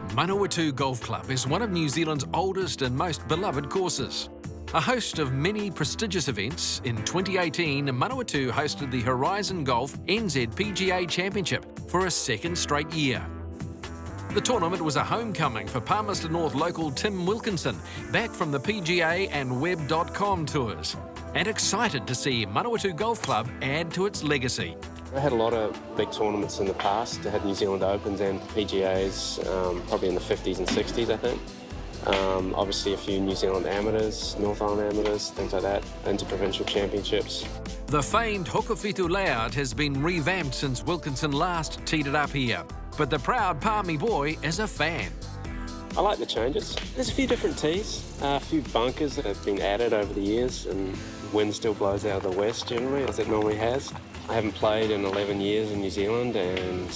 Manawatū Golf Club is one of New Zealand's oldest and most beloved courses. A host of many prestigious events, in 2018 Manawatū hosted the Horizon Golf NZ PGA Championship for a second straight year. The tournament was a homecoming for Palmerston North local Tim Wilkinson, back from the PGA and Web.com tours, and excited to see Manawatū Golf Club add to its legacy. I had a lot of big tournaments in the past. I had New Zealand Opens and PGAs, probably in the 50s and 60s, I think. Obviously a few New Zealand amateurs, North Island amateurs, things like that, interprovincial championships. The famed Hokowhitu layout has been revamped since Wilkinson last teed it up here, but the proud Palmy boy is a fan. I like the changes. There's a few different tees, a few bunkers that have been added over the years, and wind still blows out of the west generally, as it normally has. I haven't played in 11 years in New Zealand, and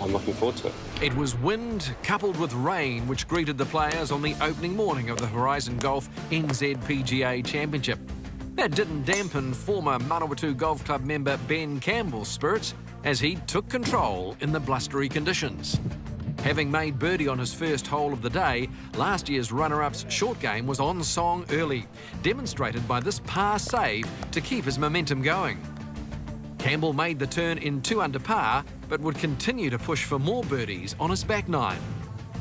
I'm looking forward to it. It was wind coupled with rain which greeted the players on the opening morning of the Horizon Golf NZ PGA Championship. That didn't dampen former Manawatū Golf Club member Ben Campbell's spirits as he took control in the blustery conditions. Having made birdie on his first hole of the day, last year's runner-up's short game was on song early, demonstrated by this par save to keep his momentum going. Campbell made the turn in 2 under par, but would continue to push for more birdies on his back nine.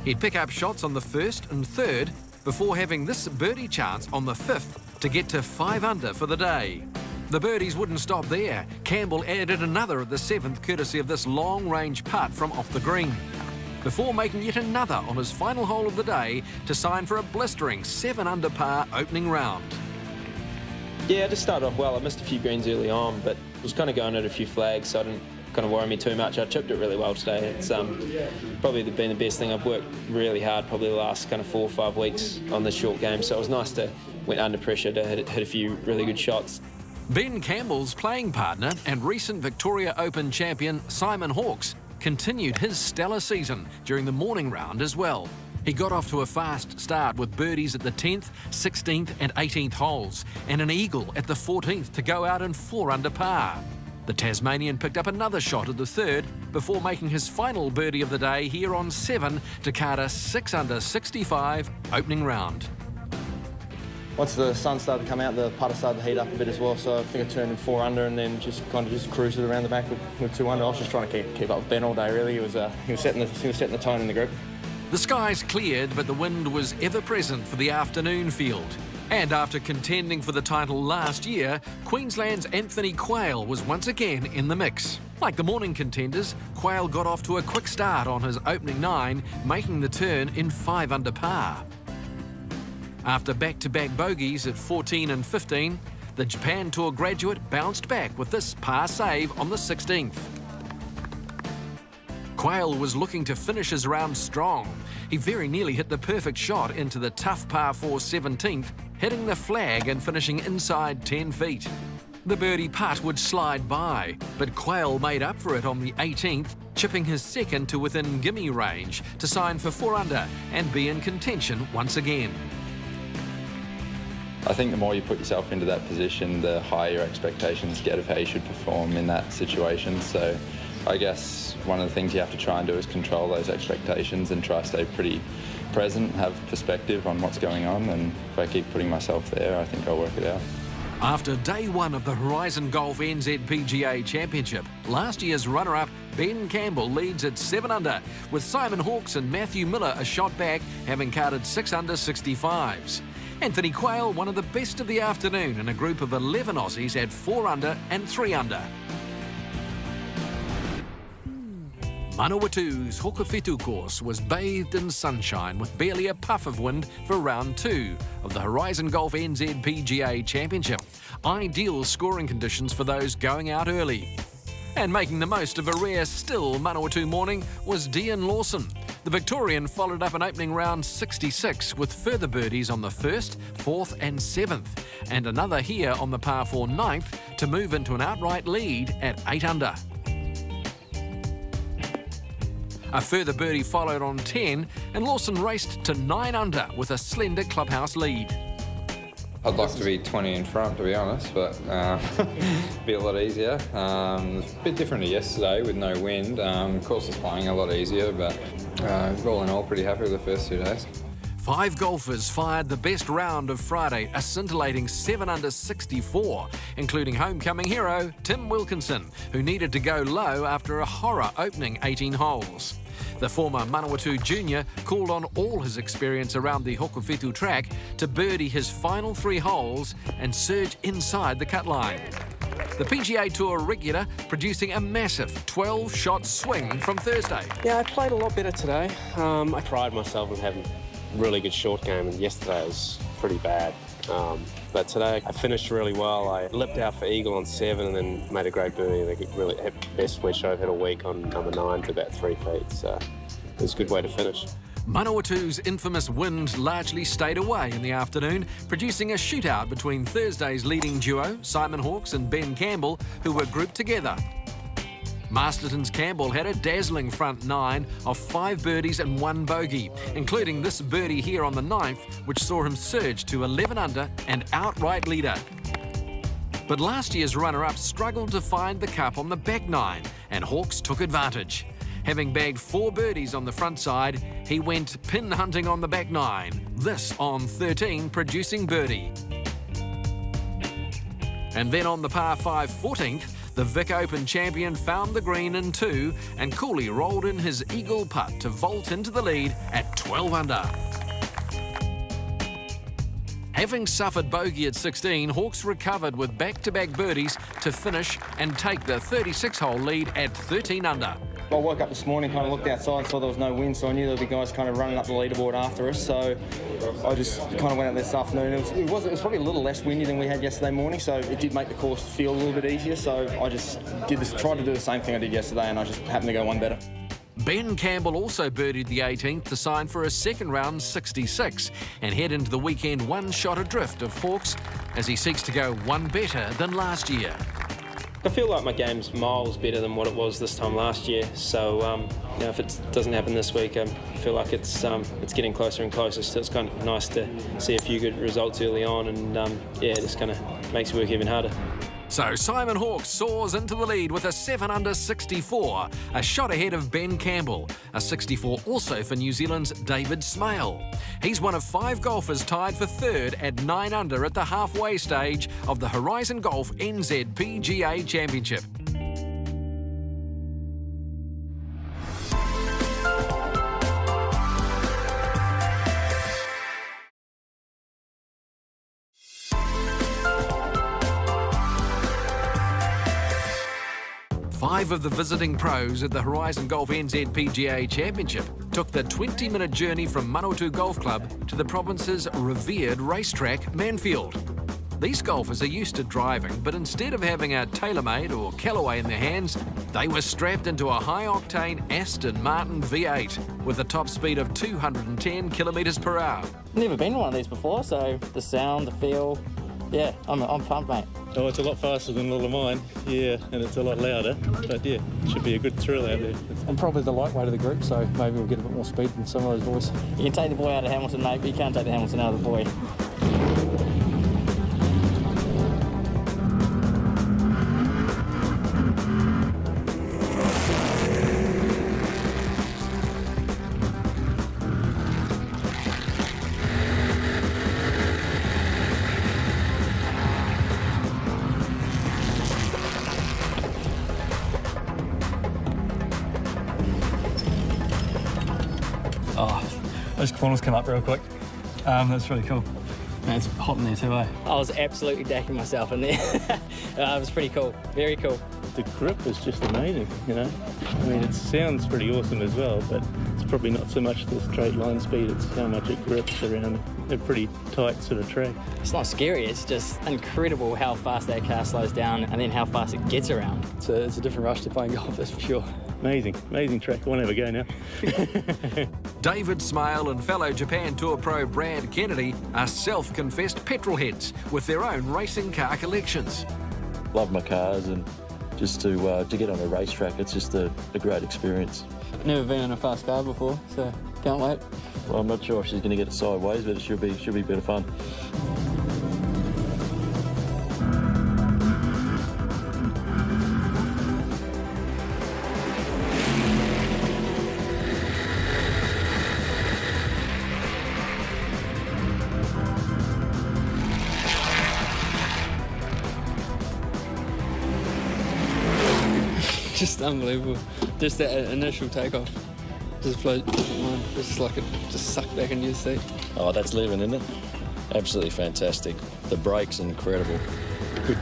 He'd pick up shots on the first and third before having this birdie chance on the fifth to get to 5 under for the day. The birdies wouldn't stop there. Campbell added another at the 7th courtesy of this long-range putt from off the green, before making yet another on his final hole of the day to sign for a blistering 7 under par opening round. Yeah, I just started off well. I missed a few greens early on, but was kind of going at a few flags, so it didn't kind of worry me too much. I chipped it really well today. It's probably been the best thing. I've worked really hard probably the last kind of 4 or 5 weeks on this short game, so it was nice to went under pressure to hit a few really good shots. Ben Campbell's playing partner and recent Victoria Open champion Simon Hawkes continued his stellar season during the morning round as well. He got off to a fast start with birdies at the 10th, 16th and 18th holes and an eagle at the 14th to go out in 4 under par. The Tasmanian picked up another shot at the 3rd before making his final birdie of the day here on 7 to card a 6 under 65 opening round. Once the sun started to come out, the putter started to heat up a bit as well, so I think I turned in 4 under and then just cruised it around the back with 2 under. I was just trying to keep up with Ben all day, really. He was setting the tone in the group. The skies cleared, but the wind was ever present for the afternoon field. And after contending for the title last year, Queensland's Anthony Quayle was once again in the mix. Like the morning contenders, Quayle got off to a quick start on his opening 9, making the turn in 5 under par. After back-to-back bogeys at 14 and 15, the Japan Tour graduate bounced back with this par save on the 16th. Quayle was looking to finish his round strong. He very nearly hit the perfect shot into the tough par 4 17th, hitting the flag and finishing inside 10 feet. The birdie putt would slide by, but Quayle made up for it on the 18th, chipping his second to within gimme range to sign for 4 under and be in contention once again. I think the more you put yourself into that position, the higher your expectations get of how you should perform in that situation. So I guess one of the things you have to try and do is control those expectations and try to stay pretty present, have perspective on what's going on, and if I keep putting myself there, I think I'll work it out. After day 1 of the Horizon Golf NZ PGA Championship, last year's runner-up Ben Campbell leads at 7 under, with Simon Hawkes and Matthew Miller a shot back, having carded 6 under 65s. Anthony Quayle, one of the best of the afternoon in a group of 11 Aussies at 4 under and 3 under. Manawatū's Hokowhitu course was bathed in sunshine with barely a puff of wind for round 2 of the Horizon Golf NZ PGA Championship. Ideal scoring conditions for those going out early. And making the most of a rare still Manawatū morning was Dean Lawson. The Victorian followed up an opening round 66 with further birdies on the 1st, 4th and 7th, and another here on the par 4 9th to move into an outright lead at 8 under. A further birdie followed on 10, and Lawson raced to 9 under with a slender clubhouse lead. I'd like to be 20 in front, to be honest, but be a lot easier. A bit different to yesterday with no wind. Of course, it's playing a lot easier, but All in all, pretty happy with the first 2 days. 5 golfers fired the best round of Friday, a scintillating 7 under 64, including homecoming hero Tim Wilkinson, who needed to go low after a horror opening 18 holes. The former Manawatū junior called on all his experience around the Hokowhitu track to birdie his final 3 holes and surge inside the cut line. The PGA Tour regular producing a massive 12-shot swing from Thursday. Yeah, I played a lot better today. I pride myself on having a really good short game, and yesterday was pretty bad. But today I finished really well. I lipped out for eagle on 7 and then made a great birdie. And I really had the best wedge I've had all week on number 9 to about 3 feet. So it was a good way to finish. Manawatū's infamous wind largely stayed away in the afternoon, producing a shootout between Thursday's leading duo, Simon Hawkes and Ben Campbell, who were grouped together. Masterton's Campbell had a dazzling front 9 of 5 birdies and 1 bogey, including this birdie here on the 9th, which saw him surge to 11 under and outright leader. But last year's runner-up struggled to find the cup on the back 9, and Hawkes took advantage. Having bagged 4 birdies on the front side, he went pin hunting on the back 9, this on 13 producing birdie. And then on the par 5 14th, the Vic Open champion found the green in 2 and coolly rolled in his eagle putt to vault into the lead at 12 under. Having suffered bogey at 16, Hawkes recovered with back-to-back birdies to finish and take the 36-hole lead at 13 under. I woke up this morning, kind of looked outside, saw there was no wind, so I knew there would be guys kind of running up the leaderboard after us. So I just kind of went out there this afternoon. It was probably a little less windy than we had yesterday morning, so it did make the course feel a little bit easier. So I just tried to do the same thing I did yesterday, and I just happened to go one better. Ben Campbell also birdied the 18th to sign for a second round 66 and head into the weekend 1 shot adrift of Hawkes as he seeks to go 1 better than last year. I feel like my game's miles better than what it was this time last year. So if it doesn't happen this week, I feel like it's getting closer and closer. So it's kind of nice to see a few good results early on, and it just kind of makes work even harder. So Simon Hawkes soars into the lead with a 7 under 64, a shot ahead of Ben Campbell, a 64 also for New Zealand's David Smale. He's one of 5 golfers tied for 3rd at 9 under at the halfway stage of the Horizon Golf NZ PGA Championship. Five of the visiting pros at the Horizon Golf NZ PGA Championship took the 20-minute journey from Manawatū Golf Club to the province's revered racetrack, Manfield. These golfers are used to driving, but instead of having a TaylorMade or Callaway in their hands, they were strapped into a high-octane Aston Martin V8 with a top speed of 210 kilometres per hour. Never been to one of these before, so the sound, the feel, yeah, I'm pumped, mate. Oh, it's a lot faster than all of mine, yeah, and it's a lot louder, but yeah, it should be a good thrill out there. I'm probably the lightweight of the group, so maybe we'll get a bit more speed than some of those boys. You can take the boy out of Hamilton, mate, but you can't take the Hamilton out of the boy. Oh, those corners come up real quick. That's really cool. Man, it's hot in there too, eh? I was absolutely decking myself in there. It was pretty cool, very cool. The grip is just amazing, you know. I mean, it sounds pretty awesome as well, but it's probably not so much the straight line speed, it's how much it grips around a pretty tight sort of track. It's not scary, it's just incredible how fast that car slows down and then how fast it gets around. It's a different rush to playing golf, that's for sure. Amazing track. I want to have a go now. David Smale and fellow Japan Tour pro Brad Kennedy are self-confessed petrol heads with their own racing car collections. Love my cars, and just to get on a racetrack, it's just a great experience. Never been in a fast car before, so can't wait. Well, I'm not sure if she's going to get it sideways, but it should be a bit of fun. Just unbelievable. Just that initial takeoff. Just float, just like it just sucked back into your seat. Oh, that's living, isn't it? Absolutely fantastic. The brakes incredible.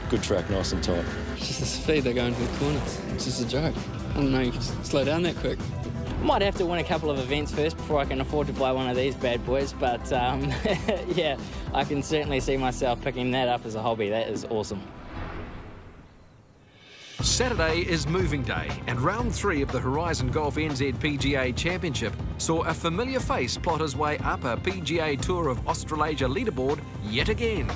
Good track, nice and tight. It's just the speed they go into the corners. It's just a joke. I don't know you can slow down that quick. Might have to win a couple of events first before I can afford to buy one of these bad boys, but yeah, I can certainly see myself picking that up as a hobby. That is awesome. Saturday is moving day, and round 3 of the Horizon Golf NZ PGA Championship saw a familiar face plot his way up a PGA Tour of Australasia leaderboard yet again.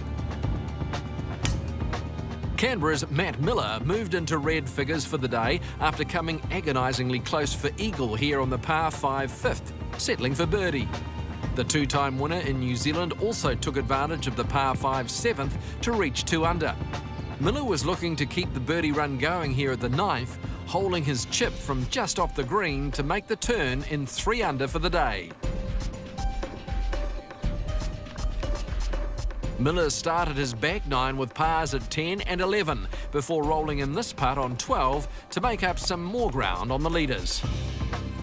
Canberra's Matt Miller moved into red figures for the day after coming agonisingly close for eagle here on the par 5 fifth, settling for birdie. The 2-time winner in New Zealand also took advantage of the par 5 7th to reach 2 under. Miller was looking to keep the birdie run going here at the 9th, holding his chip from just off the green to make the turn in 3 under for the day. Miller started his back 9 with pars at 10 and 11 before rolling in this putt on 12 to make up some more ground on the leaders.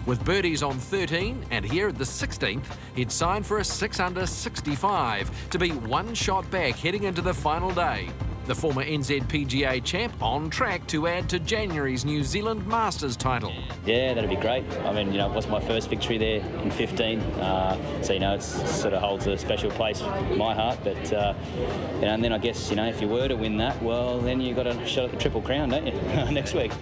With birdies on 13 and here at the 16th, he'd signed for a 6 under 65 to be 1 shot back heading into the final day. The former NZ PGA champ on track to add to January's New Zealand Masters title. Yeah, that'd be great. I mean, it was my first victory there in 15, so it sort of holds a special place in my heart. But and then I guess if you were to win that, well, then you got a shot at the Triple Crown, don't you, next week?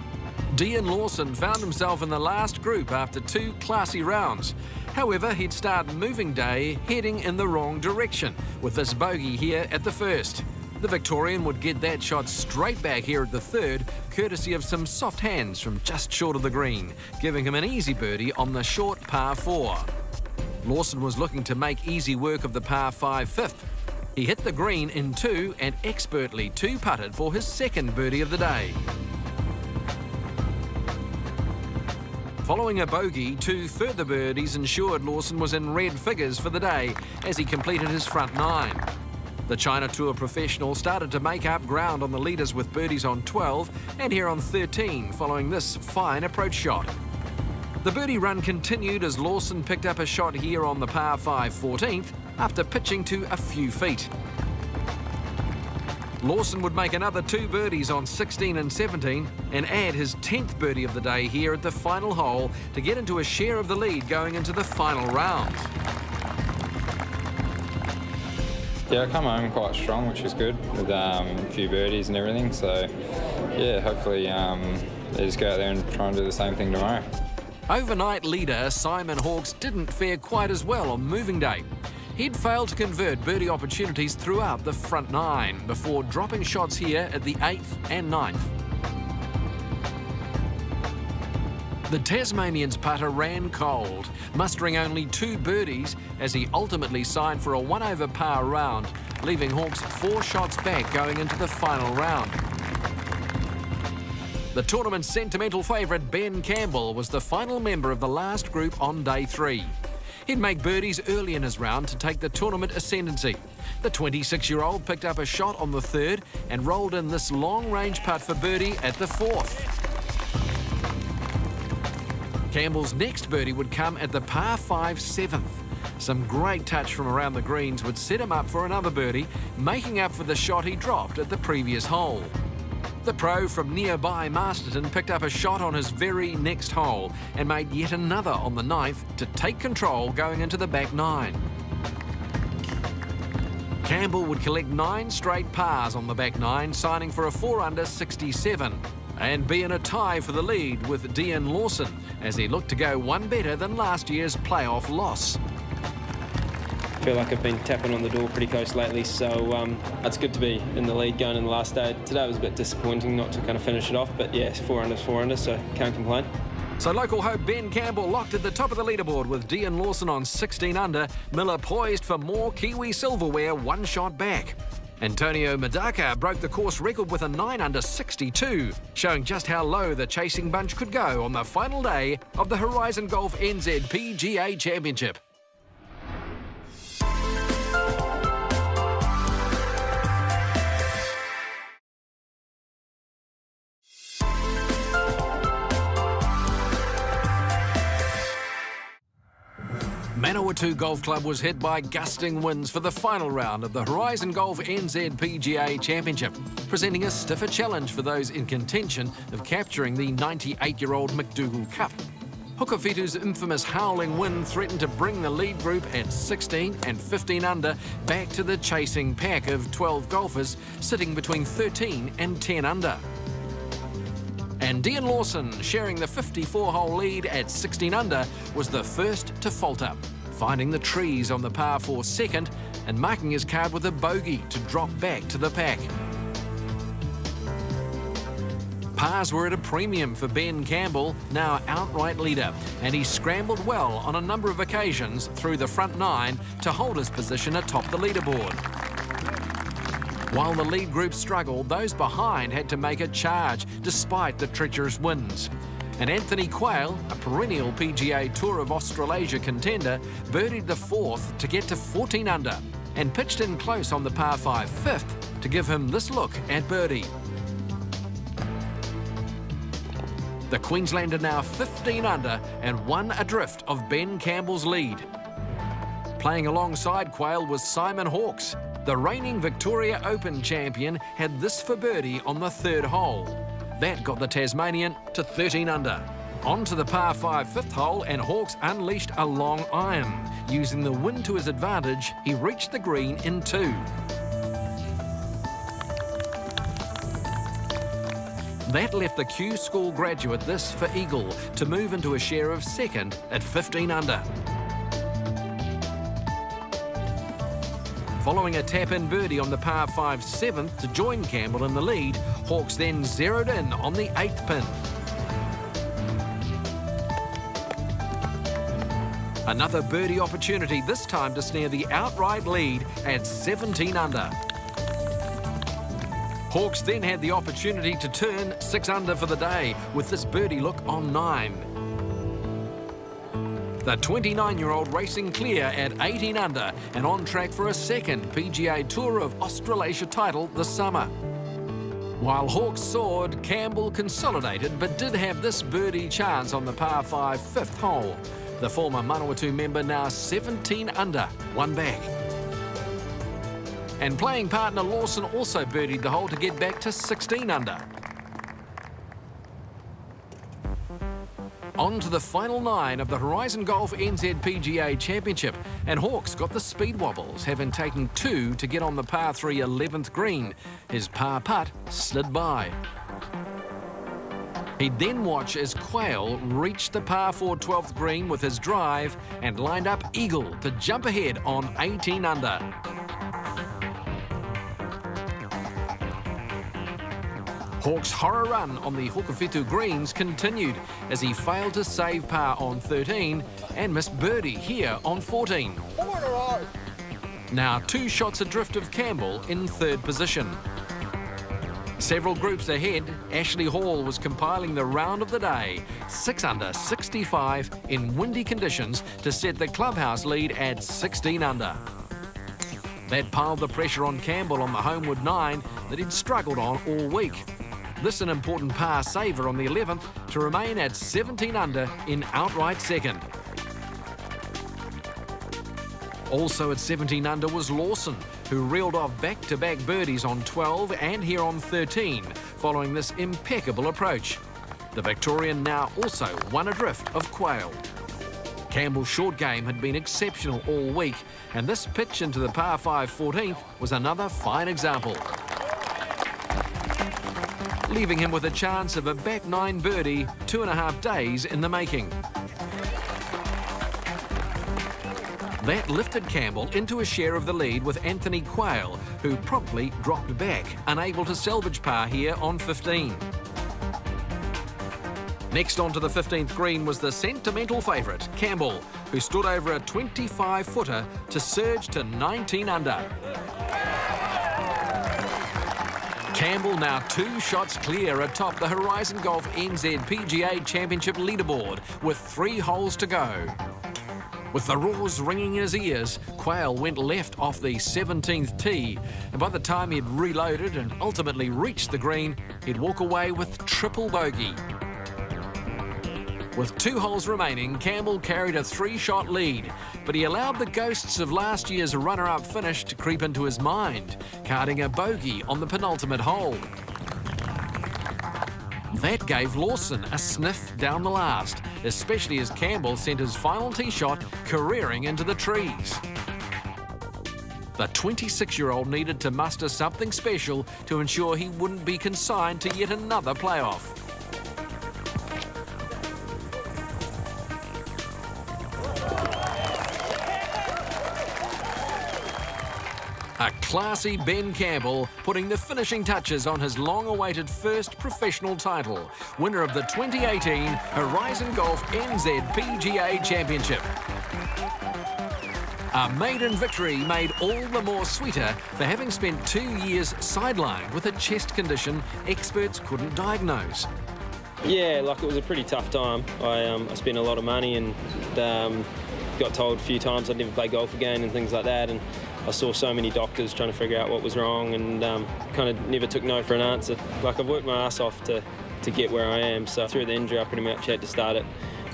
Dean Lawson found himself in the last group after 2 classy rounds. However, he'd start moving day heading in the wrong direction with this bogey here at the first. The Victorian would get that shot straight back here at the 3rd, courtesy of some soft hands from just short of the green, giving him an easy birdie on the short par 4. Lawson was looking to make easy work of the par 5 5th. He hit the green in 2 and expertly 2-putted for his 2nd birdie of the day. Following a bogey, 2 further birdies ensured Lawson was in red figures for the day as he completed his front 9. The China Tour professional started to make up ground on the leaders with birdies on 12 and here on 13 following this fine approach shot. The birdie run continued as Lawson picked up a shot here on the par 5 14th after pitching to a few feet. Lawson would make another 2 birdies on 16 and 17 and add his 10th birdie of the day here at the final hole to get into a share of the lead going into the final round. Yeah, I come home quite strong, which is good, with a few birdies and everything. So, yeah, hopefully they just go out there and try and do the same thing tomorrow. Overnight leader Simon Hawkes didn't fare quite as well on moving day. He'd failed to convert birdie opportunities throughout the front 9 before dropping shots here at the 8th and 9th. The Tasmanian's putter ran cold, mustering only 2 birdies as he ultimately signed for a 1 over par round, leaving Hawkes 4 shots back going into the final round. The tournament's sentimental favourite Ben Campbell was the final member of the last group on day 3. He'd make birdies early in his round to take the tournament ascendancy. The 26-year-old picked up a shot on the 3rd and rolled in this long-range putt for birdie at the 4th. Campbell's next birdie would come at the par 5 7th. Some great touch from around the greens would set him up for another birdie, making up for the shot he dropped at the previous hole. The pro from nearby Masterton picked up a shot on his very next hole and made yet another on the 9th to take control going into the back 9. Campbell would collect 9 straight pars on the back 9, signing for a 4 under 67. And be in a tie for the lead with Dean Lawson as he looked to go one better than last year's playoff loss. I feel like I've been tapping on the door pretty close lately, so it's good to be in the lead going in the last day. Today was a bit disappointing not to kind of finish it off, but yeah, 4 under, 4 under, so can't complain. So local hope Ben Campbell locked at the top of the leaderboard with Dean Lawson on 16 under, Miller poised for more Kiwi silverware 1 shot back. Antonio Madaka broke the course record with a 9 under 62, showing just how low the chasing bunch could go on the final day of the Horizon Golf NZ PGA Championship. Manawatū Golf Club was hit by gusting winds for the final round of the Horizon Golf NZ PGA Championship, presenting a stiffer challenge for those in contention of capturing the 98-year-old McDougall Cup. Hukawhitu's infamous howling wind threatened to bring the lead group at 16 and 15 under back to the chasing pack of 12 golfers sitting between 13 and 10 under. And Dean Lawson, sharing the 54-hole lead at 16 under, was the first to falter, finding the trees on the par 4 second and marking his card with a bogey to drop back to the pack. Pars were at a premium for Ben Campbell, now outright leader, and he scrambled well on a number of occasions through the front 9 to hold his position atop the leaderboard. While the lead group struggled, those behind had to make a charge despite the treacherous winds. And Anthony Quayle, a perennial PGA Tour of Australasia contender, birdied the 4th to get to 14 under and pitched in close on the par 5 5th to give him this look at birdie. The Queenslander now 15 under and 1 adrift of Ben Campbell's lead. Playing alongside Quayle was Simon Hawkes. The reigning Victoria Open champion had this for birdie on the 3rd hole. That got the Tasmanian to 13 under. On to the par 5 5th hole, and Hawkes unleashed a long iron. Using the wind to his advantage, he reached the green in 2. That left the Q School graduate this for eagle to move into a share of 2nd at 15 under. Following a tap-in birdie on the par 5 7th to join Campbell in the lead, Hawkes then zeroed in on the 8th pin. Another birdie opportunity, this time to snare the outright lead at 17 under. Hawkes then had the opportunity to turn 6 under for the day with this birdie look on 9. The 29-year-old racing clear at 18 under and on track for a 2nd PGA Tour of Australasia title this summer. While Hawkes soared, Campbell consolidated but did have this birdie chance on the par 5 5th hole. The former Manawatū member now 17 under, 1 back. And playing partner Lawson also birdied the hole to get back to 16 under. On to the final 9 of the Horizon Golf NZ PGA Championship, and Hawkes got the speed wobbles, having taken 2 to get on the par 3 11th green. His par putt slid by. He'd then watch as Quayle reached the par 4 12th green with his drive and lined up eagle to jump ahead on 18 under. Hawkes' horror run on the Hukawhitu greens continued as he failed to save par on 13 and missed birdie here on 14. Now 2 shots adrift of Campbell in 3rd position. Several groups ahead, Ashley Hall was compiling the round of the day, 6 under 65 in windy conditions to set the clubhouse lead at 16 under. That piled the pressure on Campbell on the homeward 9 that he'd struggled on all week. This an important par saver on the 11th to remain at 17 under in outright 2nd. Also at 17 under was Lawson, who reeled off back-to-back birdies on 12 and here on 13, following this impeccable approach. The Victorian now also 1 adrift of Quayle. Campbell's short game had been exceptional all week, and this pitch into the par 5 14th was another fine example, leaving him with a chance of a back 9 birdie 2.5 days in the making. That lifted Campbell into a share of the lead with Anthony Quayle, who promptly dropped back, unable to salvage par here on 15. Next onto the 15th green was the sentimental favourite, Campbell, who stood over a 25-footer to surge to 19 under. Campbell now 2 shots clear atop the Horizon Golf NZ PGA Championship leaderboard with 3 holes to go. With the roars ringing in his ears, Quayle went left off the 17th tee, and by the time he'd reloaded and ultimately reached the green, he'd walk away with triple bogey. With 2 holes remaining, Campbell carried a 3-shot lead, but he allowed the ghosts of last year's runner-up finish to creep into his mind, carding a bogey on the penultimate hole. That gave Lawson a sniff down the last, especially as Campbell sent his final tee shot careering into the trees. The 26-year-old needed to muster something special to ensure he wouldn't be consigned to yet another playoff. A classy Ben Campbell putting the finishing touches on his long-awaited first professional title, winner of the 2018 Horizon Golf NZ PGA Championship. A maiden victory made all the more sweeter for having spent 2 years sidelined with a chest condition experts couldn't diagnose. Yeah, like it was a pretty tough time. I spent a lot of money and got told a few times I'd never play golf again and things like that. And I saw so many doctors trying to figure out what was wrong and kind of never took no for an answer. Like I've worked my ass off to get where I am. So through the injury, I pretty much had to start at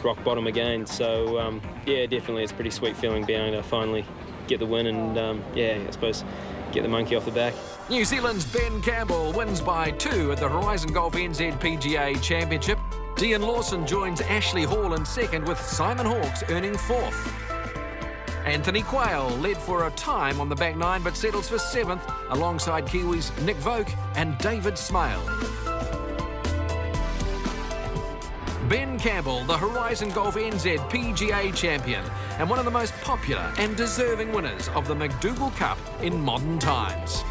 rock bottom again. So yeah, definitely it's a pretty sweet feeling being able to finally get the win and yeah, I suppose get the monkey off the back. New Zealand's Ben Campbell wins by 2 at the Horizon Golf NZ PGA Championship. Dean Lawson joins Ashley Hall in second, with Simon Hawkes earning 4th. Anthony Quayle led for a time on the back 9 but settles for 7th alongside Kiwis Nick Voke and David Smale. Ben Campbell, the Horizon Golf NZ PGA champion and one of the most popular and deserving winners of the McDougall Cup in modern times.